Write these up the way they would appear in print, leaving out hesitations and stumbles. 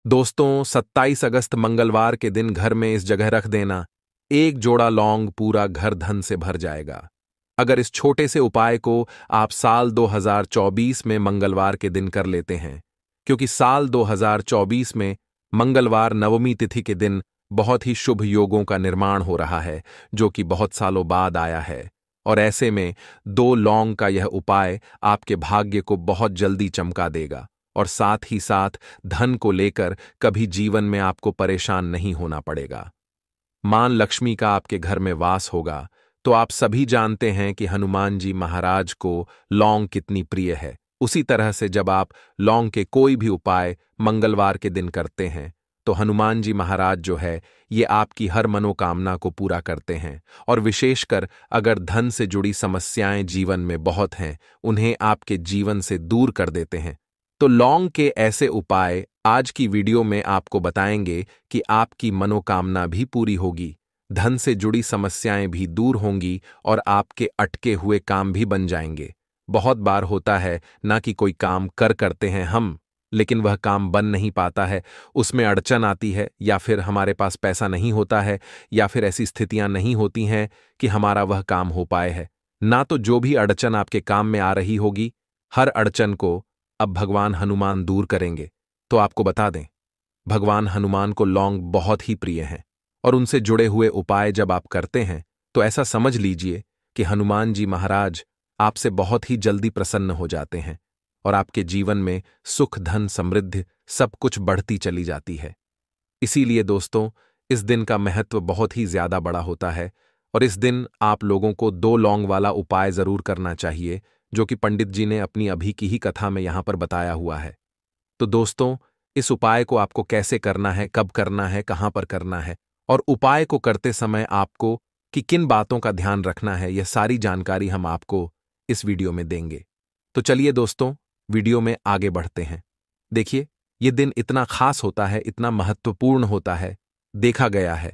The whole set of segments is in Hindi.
दोस्तों, 27 अगस्त मंगलवार के दिन घर में इस जगह रख देना, एक जोड़ा लौंग पूरा घर धन से भर जाएगा। अगर इस छोटे से उपाय को आप साल 2024 में मंगलवार के दिन कर लेते हैं, क्योंकि साल 2024 में मंगलवार नवमी तिथि के दिन बहुत ही शुभ योगों का निर्माण हो रहा है, जो कि बहुत सालों बाद आया है। और ऐसे में 2 लौंग का यह उपाय आपके भाग्य को बहुत जल्दी चमका देगा और साथ ही साथ धन को लेकर कभी जीवन में आपको परेशान नहीं होना पड़ेगा। मां लक्ष्मी का आपके घर में वास होगा। तो आप सभी जानते हैं कि हनुमान जी महाराज को लौंग कितनी प्रिय है। उसी तरह से जब आप लौंग के कोई भी उपाय मंगलवार के दिन करते हैं, तो हनुमान जी महाराज जो है ये आपकी हर मनोकामना को पूरा करते हैं। और विशेषकर अगर धन से जुड़ी समस्याएं जीवन में बहुत हैं, उन्हें आपके जीवन से दूर कर देते हैं। तो लौंग के ऐसे उपाय आज की वीडियो में आपको बताएंगे कि आपकी मनोकामना भी पूरी होगी, धन से जुड़ी समस्याएं भी दूर होंगी और आपके अटके हुए काम भी बन जाएंगे। बहुत बार होता है ना कि कोई काम करते हैं हम, लेकिन वह काम बन नहीं पाता है, उसमें अड़चन आती है, या फिर हमारे पास पैसा नहीं होता है, या फिर ऐसी स्थितियां नहीं होती हैं कि हमारा वह काम हो पाए है ना। तो जो भी अड़चन आपके काम में आ रही होगी, हर अड़चन को अब भगवान हनुमान दूर करेंगे। तो आपको बता दें, भगवान हनुमान को लौंग बहुत ही प्रिय हैं और उनसे जुड़े हुए उपाय जब आप करते हैं तो ऐसा समझ लीजिए कि हनुमान जी महाराज आपसे बहुत ही जल्दी प्रसन्न हो जाते हैं और आपके जीवन में सुख, धन, समृद्धि सब कुछ बढ़ती चली जाती है। इसीलिए दोस्तों, इस दिन का महत्व बहुत ही ज्यादा बड़ा होता है और इस दिन आप लोगों को 2 लौंग वाला उपाय जरूर करना चाहिए, जो कि पंडित जी ने अपनी अभी की ही कथा में यहां पर बताया हुआ है। तो दोस्तों, इस उपाय को आपको कैसे करना है, कब करना है, कहां पर करना है और उपाय को करते समय आपको कि किन बातों का ध्यान रखना है, यह सारी जानकारी हम आपको इस वीडियो में देंगे। तो चलिए दोस्तों, वीडियो में आगे बढ़ते हैं। देखिए, यह दिन इतना खास होता है, इतना महत्वपूर्ण होता है। देखा गया है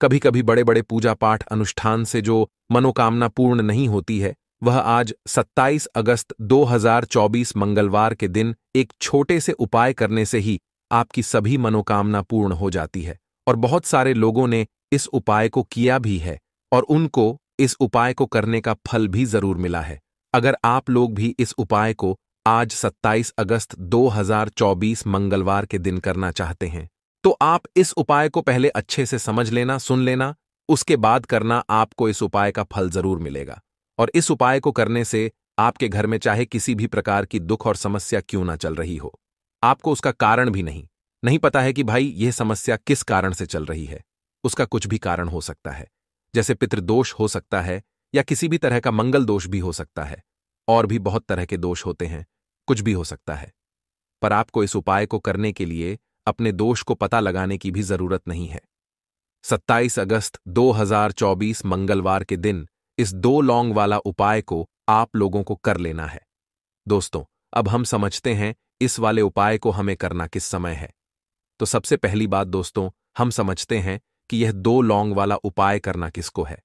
कभी कभी बड़े बड़े पूजा पाठ अनुष्ठान से जो मनोकामना पूर्ण नहीं होती है, वह आज 27 अगस्त 2024 मंगलवार के दिन एक छोटे से उपाय करने से ही आपकी सभी मनोकामना पूर्ण हो जाती है। और बहुत सारे लोगों ने इस उपाय को किया भी है और उनको इस उपाय को करने का फल भी जरूर मिला है। अगर आप लोग भी इस उपाय को आज 27 अगस्त 2024 मंगलवार के दिन करना चाहते हैं, तो आप इस उपाय को पहले अच्छे से समझ लेना, सुन लेना, उसके बाद करना। आपको इस उपाय का फल जरूर मिलेगा। और इस उपाय को करने से आपके घर में चाहे किसी भी प्रकार की दुख और समस्या क्यों ना चल रही हो, आपको उसका कारण भी नहीं पता है कि भाई यह समस्या किस कारण से चल रही है। उसका कुछ भी कारण हो सकता है, जैसे पितृदोष हो सकता है या किसी भी तरह का मंगल दोष भी हो सकता है, और भी बहुत तरह के दोष होते हैं, कुछ भी हो सकता है। पर आपको इस उपाय को करने के लिए अपने दोष को पता लगाने की भी जरूरत नहीं है। 27 अगस्त 2024 मंगलवार के दिन इस 2 लौंग वाला उपाय को आप लोगों को कर लेना है। दोस्तों, अब हम समझते हैं इस वाले उपाय को हमें करना किस समय है। तो सबसे पहली बात दोस्तों, हम समझते हैं कि यह 2 लौंग वाला उपाय करना किसको है।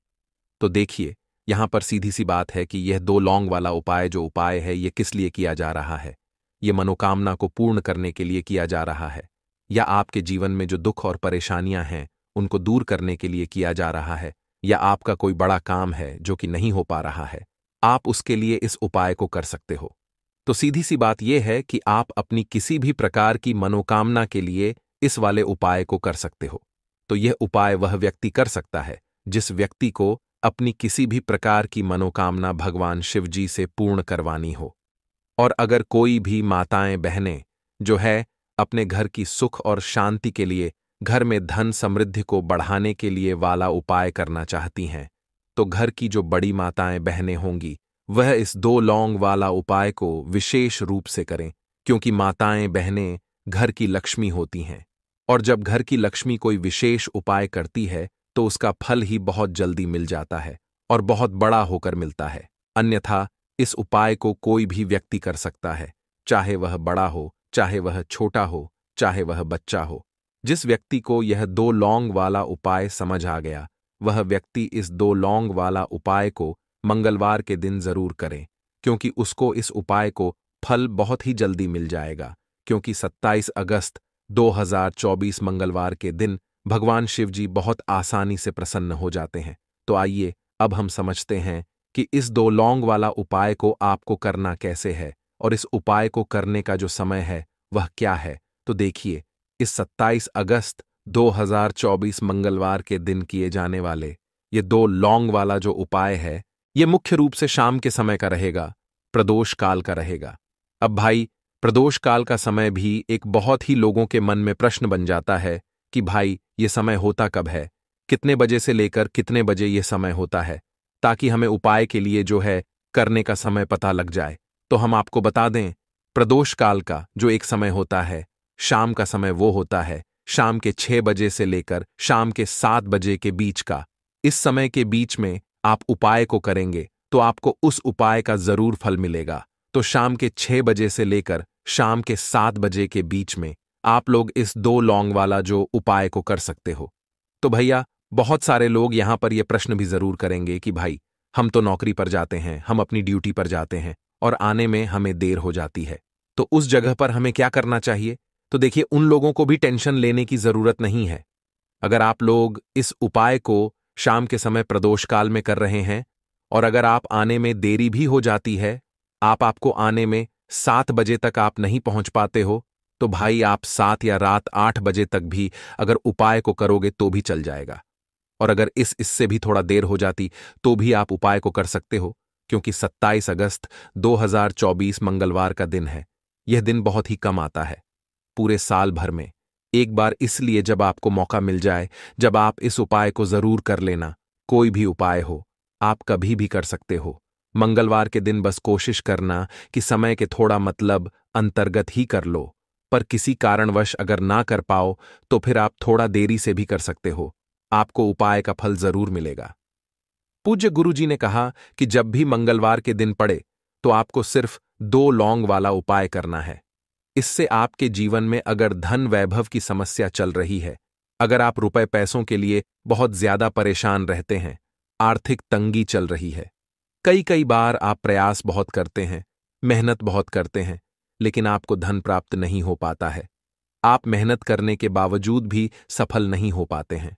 तो देखिए, यहां पर सीधी सी बात है कि यह 2 लौंग वाला उपाय जो उपाय है, यह किस लिए किया जा रहा है। यह मनोकामना को पूर्ण करने के लिए किया जा रहा है, या आपके जीवन में जो दुख और परेशानियां हैं उनको दूर करने के लिए किया जा रहा है, या आपका कोई बड़ा काम है जो कि नहीं हो पा रहा है, आप उसके लिए इस उपाय को कर सकते हो। तो सीधी सी बात यह है कि आप अपनी किसी भी प्रकार की मनोकामना के लिए इस वाले उपाय को कर सकते हो। तो यह उपाय वह व्यक्ति कर सकता है जिस व्यक्ति को अपनी किसी भी प्रकार की मनोकामना भगवान शिव जी से पूर्ण करवानी हो। और अगर कोई भी माताएं बहनें जो है अपने घर की सुख और शांति के लिए, घर में धन समृद्धि को बढ़ाने के लिए वाला उपाय करना चाहती हैं, तो घर की जो बड़ी माताएं बहनें होंगी वह इस 2 लौंग वाला उपाय को विशेष रूप से करें, क्योंकि माताएं बहनें घर की लक्ष्मी होती हैं। और जब घर की लक्ष्मी कोई विशेष उपाय करती है तो उसका फल ही बहुत जल्दी मिल जाता है और बहुत बड़ा होकर मिलता है। अन्यथा इस उपाय को कोई भी व्यक्ति कर सकता है, चाहे वह बड़ा हो, चाहे वह छोटा हो, चाहे वह बच्चा हो। जिस व्यक्ति को यह 2 लौंग वाला उपाय समझ आ गया, वह व्यक्ति इस 2 लौंग वाला उपाय को मंगलवार के दिन जरूर करें, क्योंकि उसको इस उपाय को फल बहुत ही जल्दी मिल जाएगा। क्योंकि 27 अगस्त 2024 मंगलवार के दिन भगवान शिव जी बहुत आसानी से प्रसन्न हो जाते हैं। तो आइए अब हम समझते हैं कि इस 2 लौंग वाला उपाय को आपको करना कैसे है और इस उपाय को करने का जो समय है वह क्या है। तो देखिए, इस 27 अगस्त 2024 मंगलवार के दिन किए जाने वाले ये 2 लौंग वाला जो उपाय है, ये मुख्य रूप से शाम के समय का रहेगा, प्रदोष काल का रहेगा। अब भाई, प्रदोष काल का समय भी एक बहुत ही लोगों के मन में प्रश्न बन जाता है कि भाई ये समय होता कब है, कितने बजे से लेकर कितने बजे ये समय होता है, ताकि हमें उपाय के लिए जो है करने का समय पता लग जाए। तो हम आपको बता दें, प्रदोष काल का जो एक समय होता है, शाम का समय वो होता है शाम के 6 बजे से लेकर शाम के 7 बजे के बीच का। इस समय के बीच में आप उपाय को करेंगे तो आपको उस उपाय का जरूर फल मिलेगा। तो शाम के 6 बजे से लेकर शाम के 7 बजे के बीच में आप लोग इस 2 लौंग वाला जो उपाय को कर सकते हो। तो भैया, बहुत सारे लोग यहां पर यह प्रश्न भी जरूर करेंगे कि भाई, हम तो नौकरी पर जाते हैं, हम अपनी ड्यूटी पर जाते हैं और आने में हमें देर हो जाती है, तो उस जगह पर हमें क्या करना चाहिए। तो देखिए, उन लोगों को भी टेंशन लेने की जरूरत नहीं है। अगर आप लोग इस उपाय को शाम के समय प्रदोष काल में कर रहे हैं और अगर आप आने में देरी भी हो जाती है, आपको आने में 7 बजे तक आप नहीं पहुंच पाते हो, तो भाई आप 7 या रात 8 बजे तक भी अगर उपाय को करोगे तो भी चल जाएगा। और अगर इससे भी थोड़ा देर हो जाती तो भी आप उपाय को कर सकते हो, क्योंकि 27 अगस्त 2024 मंगलवार का दिन है। यह दिन बहुत ही कम आता है पूरे साल भर में, एक बार, इसलिए जब आपको मौका मिल जाए, जब आप इस उपाय को जरूर कर लेना। कोई भी उपाय हो, आप कभी भी कर सकते हो। मंगलवार के दिन बस कोशिश करना कि समय के थोड़ा मतलब अंतर्गत ही कर लो, पर किसी कारणवश अगर ना कर पाओ तो फिर आप थोड़ा देरी से भी कर सकते हो, आपको उपाय का फल जरूर मिलेगा। पूज्य गुरुजी ने कहा कि जब भी मंगलवार के दिन पड़े तो आपको सिर्फ 2 लौंग वाला उपाय करना है। इससे आपके जीवन में अगर धन वैभव की समस्या चल रही है, अगर आप रुपए पैसों के लिए बहुत ज्यादा परेशान रहते हैं, आर्थिक तंगी चल रही है, कई कई बार आप प्रयास बहुत करते हैं, मेहनत बहुत करते हैं, लेकिन आपको धन प्राप्त नहीं हो पाता है, आप मेहनत करने के बावजूद भी सफल नहीं हो पाते हैं,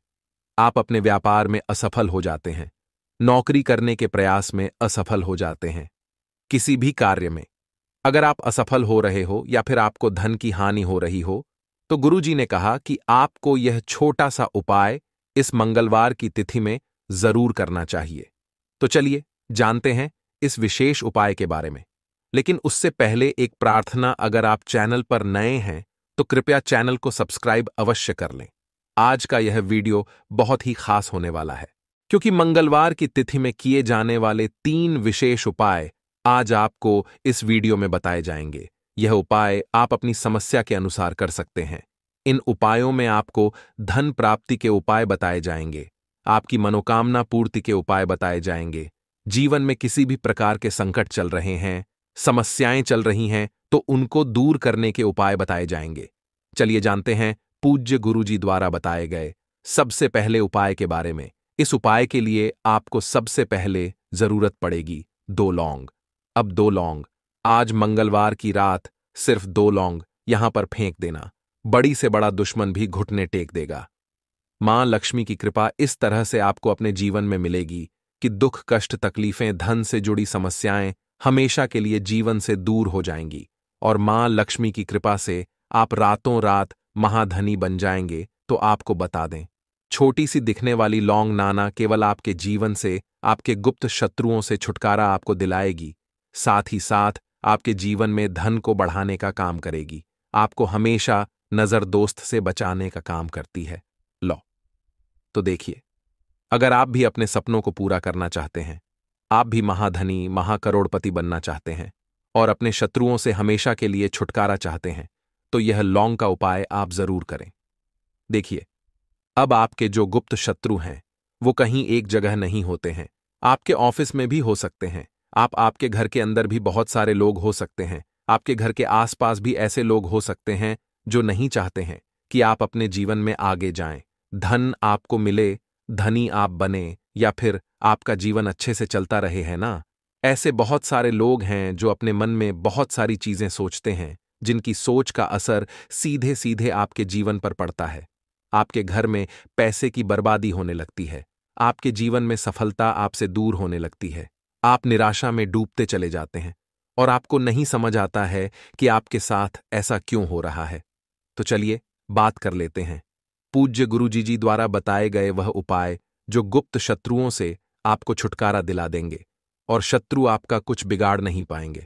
आप अपने व्यापार में असफल हो जाते हैं, नौकरी करने के प्रयास में असफल हो जाते हैं, किसी भी कार्य में अगर आप असफल हो रहे हो या फिर आपको धन की हानि हो रही हो, तो गुरुजी ने कहा कि आपको यह छोटा सा उपाय इस मंगलवार की तिथि में जरूर करना चाहिए। तो चलिए जानते हैं इस विशेष उपाय के बारे में। लेकिन उससे पहले एक प्रार्थना, अगर आप चैनल पर नए हैं तो कृपया चैनल को सब्सक्राइब अवश्य कर लें। आज का यह वीडियो बहुत ही खास होने वाला है, क्योंकि मंगलवार की तिथि में किए जाने वाले 3 विशेष उपाय आज आपको इस वीडियो में बताए जाएंगे। यह उपाय आप अपनी समस्या के अनुसार कर सकते हैं। इन उपायों में आपको धन प्राप्ति के उपाय बताए जाएंगे, आपकी मनोकामना पूर्ति के उपाय बताए जाएंगे, जीवन में किसी भी प्रकार के संकट चल रहे हैं, समस्याएं चल रही हैं तो उनको दूर करने के उपाय बताए जाएंगे। चलिए जानते हैं पूज्य गुरुजी द्वारा बताए गए सबसे पहले उपाय के बारे में। इस उपाय के लिए आपको सबसे पहले जरूरत पड़ेगी 2 लौंग। अब 2 लौंग, आज मंगलवार की रात सिर्फ 2 लौंग यहां पर फेंक देना, बड़ी से बड़ा दुश्मन भी घुटने टेक देगा। मां लक्ष्मी की कृपा इस तरह से आपको अपने जीवन में मिलेगी कि दुख, कष्ट, तकलीफें, धन से जुड़ी समस्याएं हमेशा के लिए जीवन से दूर हो जाएंगी और मां लक्ष्मी की कृपा से आप रातों रात महाधनी बन जाएंगे। तो आपको बता दें, छोटी सी दिखने वाली लौंग नाना केवल आपके जीवन से, आपके गुप्त शत्रुओं से छुटकारा आपको दिलाएगी, साथ ही साथ आपके जीवन में धन को बढ़ाने का काम करेगी, आपको हमेशा नजर दोस्त से बचाने का काम करती है। लो, तो देखिए, अगर आप भी अपने सपनों को पूरा करना चाहते हैं, आप भी महाधनी, महाकरोड़पति बनना चाहते हैं और अपने शत्रुओं से हमेशा के लिए छुटकारा चाहते हैं, तो यह लौंग का उपाय आप जरूर करें। देखिए, अब आपके जो गुप्त शत्रु हैं वो कहीं एक जगह नहीं होते हैं, आपके ऑफिस में भी हो सकते हैं, आपके घर के अंदर भी बहुत सारे लोग हो सकते हैं, आपके घर के आसपास भी ऐसे लोग हो सकते हैं जो नहीं चाहते हैं कि आप अपने जीवन में आगे जाएं, धन आपको मिले, धनी आप बने या फिर आपका जीवन अच्छे से चलता रहे, है ना। ऐसे बहुत सारे लोग हैं जो अपने मन में बहुत सारी चीजें सोचते हैं, जिनकी सोच का असर सीधे सीधे आपके जीवन पर पड़ता है। आपके घर में पैसे की बर्बादी होने लगती है। आपके जीवन में सफलता आपसे दूर होने लगती है। आप निराशा में डूबते चले जाते हैं और आपको नहीं समझ आता है कि आपके साथ ऐसा क्यों हो रहा है। तो चलिए बात कर लेते हैं पूज्य गुरुजी जी द्वारा बताए गए वह उपाय जो गुप्त शत्रुओं से आपको छुटकारा दिला देंगे और शत्रु आपका कुछ बिगाड़ नहीं पाएंगे।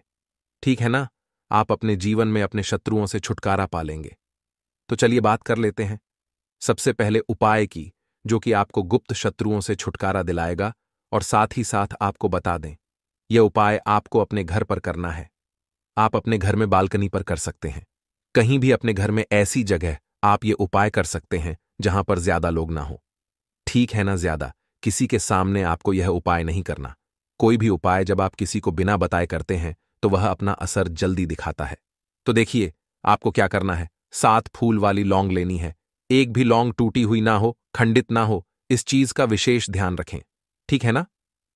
ठीक है ना? आप अपने जीवन में अपने शत्रुओं से छुटकारा पा लेंगे। तो चलिए बात कर लेते हैं सबसे पहले उपाय की, जो कि आपको गुप्त शत्रुओं से छुटकारा दिलाएगा और साथ ही साथ आपको बता दें, यह उपाय आपको अपने घर पर करना है। आप अपने घर में बालकनी पर कर सकते हैं। कहीं भी अपने घर में ऐसी जगह आप ये उपाय कर सकते हैं जहां पर ज्यादा लोग ना हो। ठीक है ना? ज्यादा किसी के सामने आपको यह उपाय नहीं करना। कोई भी उपाय जब आप किसी को बिना बताए करते हैं तो वह अपना असर जल्दी दिखाता है। तो देखिए, आपको क्या करना है। 7 फूल वाली लौंग लेनी है। एक भी लौंग टूटी हुई ना हो, खंडित ना हो, इस चीज का विशेष ध्यान रखें। ठीक है ना?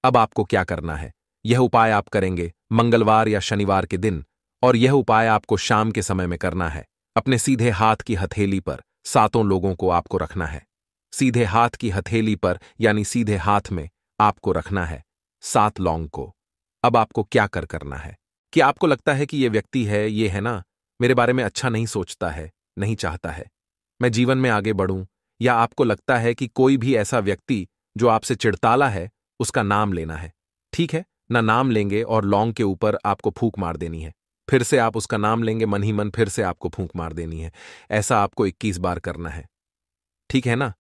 अब आपको क्या करना है। यह उपाय आप करेंगे मंगलवार या शनिवार के दिन, और यह उपाय आपको शाम के समय में करना है। अपने सीधे हाथ की हथेली पर 7 लोगों को आपको रखना है। सीधे हाथ की हथेली पर यानी सीधे हाथ में आपको रखना है 7 लौंग को। अब आपको क्या करना है कि आपको लगता है कि यह व्यक्ति है, ये है ना, मेरे बारे में अच्छा नहीं सोचता है, नहीं चाहता है मैं जीवन में आगे बढ़ूं, या आपको लगता है कि कोई भी ऐसा व्यक्ति जो आपसे चिढ़ताला है, उसका नाम लेना है। ठीक है ना? नाम लेंगे और लौंग के ऊपर आपको फूंक मार देनी है। फिर से आप उसका नाम लेंगे मन ही मन, फिर से आपको फूंक मार देनी है। ऐसा आपको 21 बार करना है। ठीक है ना?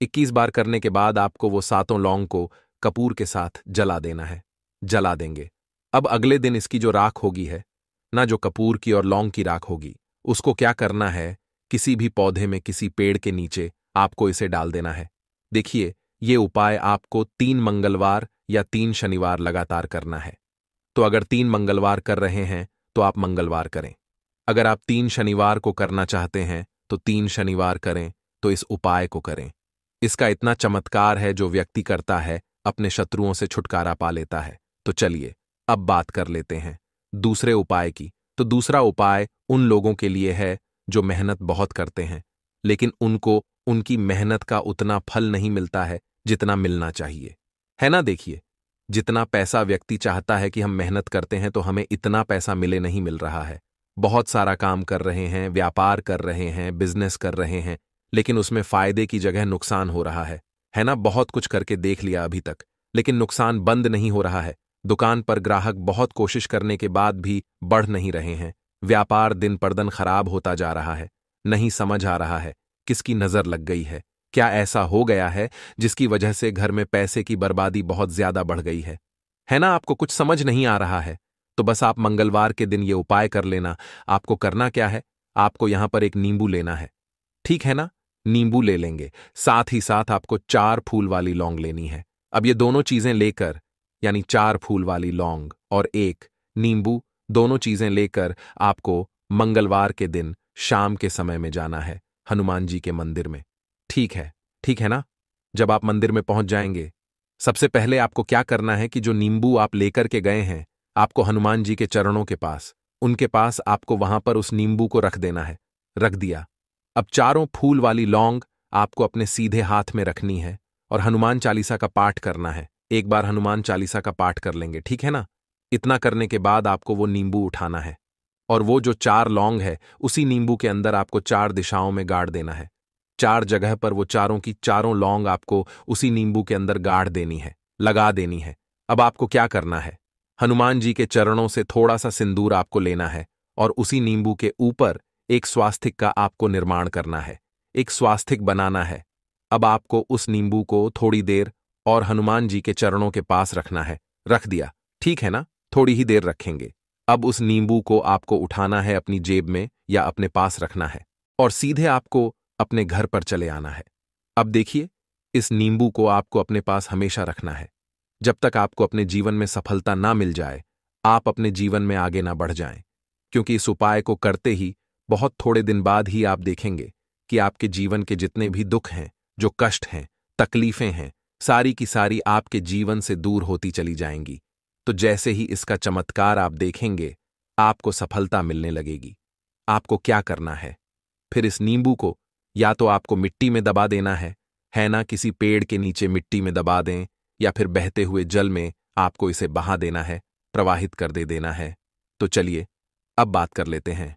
21 बार करने के बाद आपको वो 7 लौंग को कपूर के साथ जला देना है। जला देंगे। अब अगले दिन इसकी जो राख होगी है ना, जो कपूर की और लौंग की राख होगी, उसको क्या करना है, किसी भी पौधे में, किसी पेड़ के नीचे आपको इसे डाल देना है। देखिए, ये उपाय आपको 3 मंगलवार या 3 शनिवार लगातार करना है। तो अगर 3 मंगलवार कर रहे हैं तो आप मंगलवार करें। अगर आप 3 शनिवार को करना चाहते हैं तो 3 शनिवार करें, तो इस उपाय को करें। इसका इतना चमत्कार है, जो व्यक्ति करता है अपने शत्रुओं से छुटकारा पा लेता है। तो चलिए अब बात कर लेते हैं दूसरे उपाय की। तो दूसरा उपाय उन लोगों के लिए है जो मेहनत बहुत करते हैं, लेकिन उनको उनकी मेहनत का उतना फल नहीं मिलता है जितना मिलना चाहिए। है ना? देखिए, जितना पैसा व्यक्ति चाहता है कि हम मेहनत करते हैं तो हमें इतना पैसा मिले नहीं मिल रहा है। बहुत सारा काम कर रहे हैं, व्यापार कर रहे हैं, बिजनेस कर रहे हैं, लेकिन उसमें फायदे की जगह नुकसान हो रहा है ना? बहुत कुछ करके देख लिया अभी तक, लेकिन नुकसान बंद नहीं हो रहा है। दुकान पर ग्राहक बहुत कोशिश करने के बाद भी बढ़ नहीं रहे हैं। व्यापार दिन पर दिन खराब होता जा रहा है। नहीं समझ आ रहा है किसकी नजर लग गई है। क्या ऐसा हो गया है जिसकी वजह से घर में पैसे की बर्बादी बहुत ज्यादा बढ़ गई है ना? आपको कुछ समझ नहीं आ रहा है तो बस आप मंगलवार के दिन ये उपाय कर लेना। आपको करना क्या है, आपको यहां पर एक नींबू लेना है। ठीक है ना? नींबू ले लेंगे, साथ ही साथ आपको 4 फूल वाली लौंग लेनी है। अब ये दोनों चीजें लेकर, यानी 4 फूल वाली लौंग और 1 नींबू, दोनों चीजें लेकर आपको मंगलवार के दिन शाम के समय में जाना है हनुमान जी के मंदिर में। ठीक है ना? जब आप मंदिर में पहुंच जाएंगे, सबसे पहले आपको क्या करना है कि जो नींबू आप लेकर के गए हैं, आपको हनुमान जी के चरणों के पास, उनके पास आपको वहां पर उस नींबू को रख देना है। रख दिया। अब 4 फूल वाली लौंग आपको अपने सीधे हाथ में रखनी है और हनुमान चालीसा का पाठ करना है। एक बार हनुमान चालीसा का पाठ कर लेंगे, ठीक है ना? इतना करने के बाद आपको वो नींबू उठाना है और वो जो 4 लौंग है, उसी नींबू के अंदर आपको 4 दिशाओं में गाड़ देना है। 4 जगह पर वो चारों की चारों लौंग आपको उसी नींबू के अंदर गाड़ देनी है, लगा देनी है। अब आपको क्या करना है, हनुमान जी के चरणों से थोड़ा सा सिंदूर आपको लेना है और उसी नींबू के ऊपर एक स्वास्तिक का आपको निर्माण करना है, एक स्वास्तिक बनाना है। अब आपको उस नींबू को थोड़ी देर और हनुमान जी के चरणों के पास रखना है। रख दिया, ठीक है ना? थोड़ी ही देर रखेंगे। अब उस नींबू को आपको उठाना है, अपनी जेब में या अपने पास रखना है और सीधे आपको अपने घर पर चले आना है। अब देखिए, इस नींबू को आपको अपने पास हमेशा रखना है। जब तक आपको अपने जीवन में सफलता ना मिल जाए, आप अपने जीवन में आगे ना बढ़ जाएं, क्योंकि इस उपाय को करते ही बहुत थोड़े दिन बाद ही आप देखेंगे कि आपके जीवन के जितने भी दुख हैं, जो कष्ट हैं, तकलीफें हैं, सारी की सारी आपके जीवन से दूर होती चली जाएंगी। तो जैसे ही इसका चमत्कार आप देखेंगे, आपको सफलता मिलने लगेगी। आपको क्या करना है? फिर इस नींबू को या तो आपको मिट्टी में दबा देना है ना, किसी पेड़ के नीचे मिट्टी में दबा दें, या फिर बहते हुए जल में आपको इसे बहा देना है, प्रवाहित कर दे देना है। तो चलिए अब बात कर लेते हैं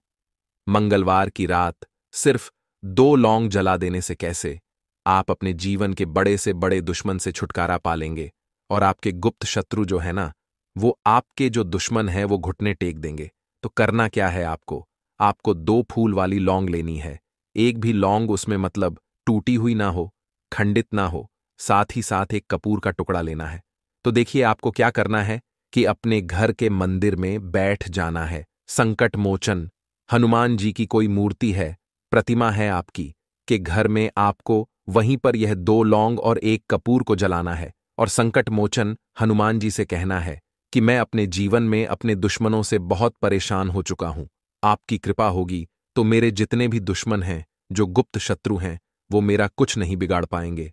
मंगलवार की रात सिर्फ 2 लौंग जला देने से कैसे आप अपने जीवन के बड़े से बड़े दुश्मन से छुटकारा पा लेंगे और आपके गुप्त शत्रु जो है ना, वो आपके जो दुश्मन है वो घुटने टेक देंगे। तो करना क्या है आपको? आपको 2 फूल वाली लौंग लेनी है। एक भी लौंग उसमें मतलब टूटी हुई ना हो, खंडित ना हो, साथ ही साथ एक कपूर का टुकड़ा लेना है। तो देखिए आपको क्या करना है कि अपने घर के मंदिर में बैठ जाना है। संकट मोचन हनुमान जी की कोई मूर्ति है, प्रतिमा है आपकी, कि घर में आपको वहीं पर यह 2 लौंग और एक कपूर को जलाना है और संकट मोचन हनुमान जी से कहना है कि मैं अपने जीवन में अपने दुश्मनों से बहुत परेशान हो चुका हूं। आपकी कृपा होगी तो मेरे जितने भी दुश्मन हैं, जो गुप्त शत्रु हैं, वो मेरा कुछ नहीं बिगाड़ पाएंगे।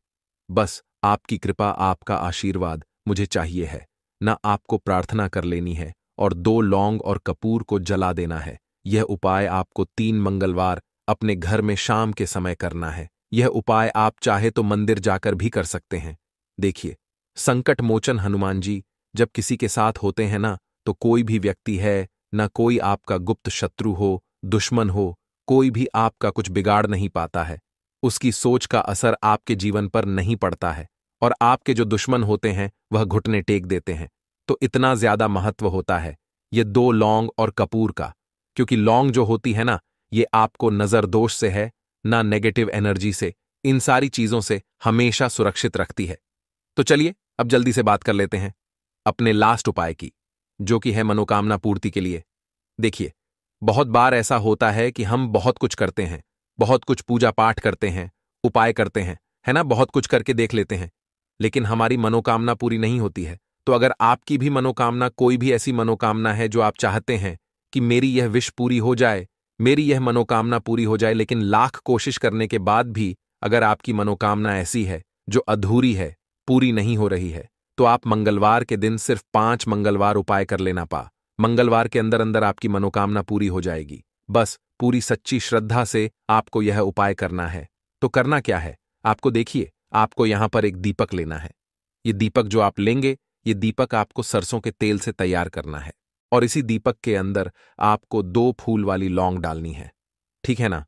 बस आपकी कृपा, आपका आशीर्वाद मुझे चाहिए है। ना आपको प्रार्थना कर लेनी है और 2 लौंग और कपूर को जला देना है। यह उपाय आपको 3 मंगलवार अपने घर में शाम के समय करना है। यह उपाय आप चाहे तो मंदिर जाकर भी कर सकते हैं। देखिए, संकट मोचन हनुमान जी जब किसी के साथ होते हैं ना, तो कोई भी व्यक्ति है, ना कोई आपका गुप्त शत्रु हो, दुश्मन हो, कोई भी आपका कुछ बिगाड़ नहीं पाता है। उसकी सोच का असर आपके जीवन पर नहीं पड़ता है और आपके जो दुश्मन होते हैं वह घुटने टेक देते हैं। तो इतना ज्यादा महत्व होता है ये 2 लौंग और कपूर का, क्योंकि लौंग जो होती है ना, ये आपको नजर दोष से है ना, नेगेटिव एनर्जी से, इन सारी चीजों से हमेशा सुरक्षित रखती है। तो चलिए अब जल्दी से बात कर लेते हैं अपने लास्ट उपाय की, जो कि है मनोकामना पूर्ति के लिए। देखिए, बहुत बार ऐसा होता है कि हम बहुत कुछ करते हैं, बहुत कुछ पूजा पाठ करते हैं, उपाय करते हैं, है ना, बहुत कुछ करके देख लेते हैं, लेकिन हमारी मनोकामना पूरी नहीं होती है। तो अगर आपकी भी मनोकामना, कोई भी ऐसी मनोकामना है जो आप चाहते हैं कि मेरी यह विश पूरी हो जाए, मेरी यह मनोकामना पूरी हो जाए, लेकिन लाख कोशिश करने के बाद भी अगर आपकी मनोकामना ऐसी है जो अधूरी है, पूरी नहीं हो रही है, तो आप मंगलवार के दिन सिर्फ 5 मंगलवार उपाय कर लेना पा। मंगलवार के अंदर अंदर आपकी मनोकामना पूरी हो जाएगी। बस पूरी सच्ची श्रद्धा से आपको यह उपाय करना है। तो करना क्या है आपको? देखिए, आपको यहां पर एक दीपक लेना है। ये दीपक जो आप लेंगे, ये दीपक आपको सरसों के तेल से तैयार करना है और इसी दीपक के अंदर आपको 2 फूल वाली लौंग डालनी है। ठीक है ना?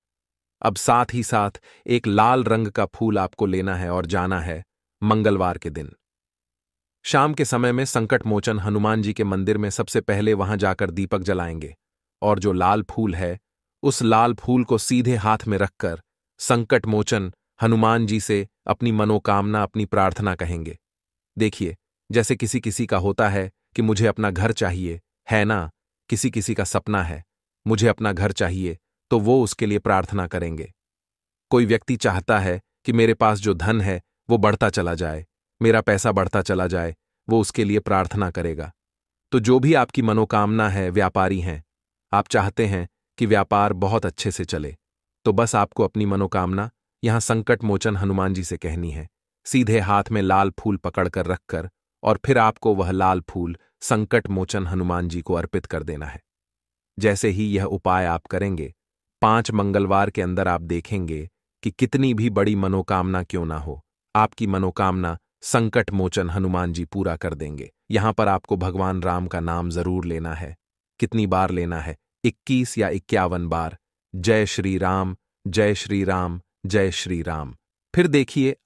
अब साथ ही साथ एक लाल रंग का फूल आपको लेना है और जाना है मंगलवार के दिन शाम के समय में संकट मोचन हनुमान जी के मंदिर में सबसे पहले वहां जाकर दीपक जलाएंगे और जो लाल फूल है, उस लाल फूल को सीधे हाथ में रखकर संकट मोचन हनुमान जी से अपनी मनोकामना, अपनी प्रार्थना कहेंगे। देखिए, जैसे किसी किसी का होता है कि मुझे अपना घर चाहिए, है ना, किसी किसी का सपना है मुझे अपना घर चाहिए, तो वो उसके लिए प्रार्थना करेंगे। कोई व्यक्ति चाहता है कि मेरे पास जो धन है वो बढ़ता चला जाए, मेरा पैसा बढ़ता चला जाए, वो उसके लिए प्रार्थना करेगा। तो जो भी आपकी मनोकामना है, व्यापारी हैं, आप चाहते हैं कि व्यापार बहुत अच्छे से चले, तो बस आपको अपनी मनोकामना यहां संकट मोचन हनुमान जी से कहनी है, सीधे हाथ में लाल फूल पकड़कर रखकर, और फिर आपको वह लाल फूल संकट मोचन हनुमान जी को अर्पित कर देना है। जैसे ही यह उपाय आप करेंगे, 5 मंगलवार के अंदर आप देखेंगे कि कितनी भी बड़ी मनोकामना क्यों ना हो, आपकी मनोकामना संकट मोचन हनुमान जी पूरा कर देंगे। यहां पर आपको भगवान राम का नाम जरूर लेना है। कितनी बार लेना है? 21 या 51 बार। जय श्री राम, जय श्री राम, जय श्री राम। फिर देखिए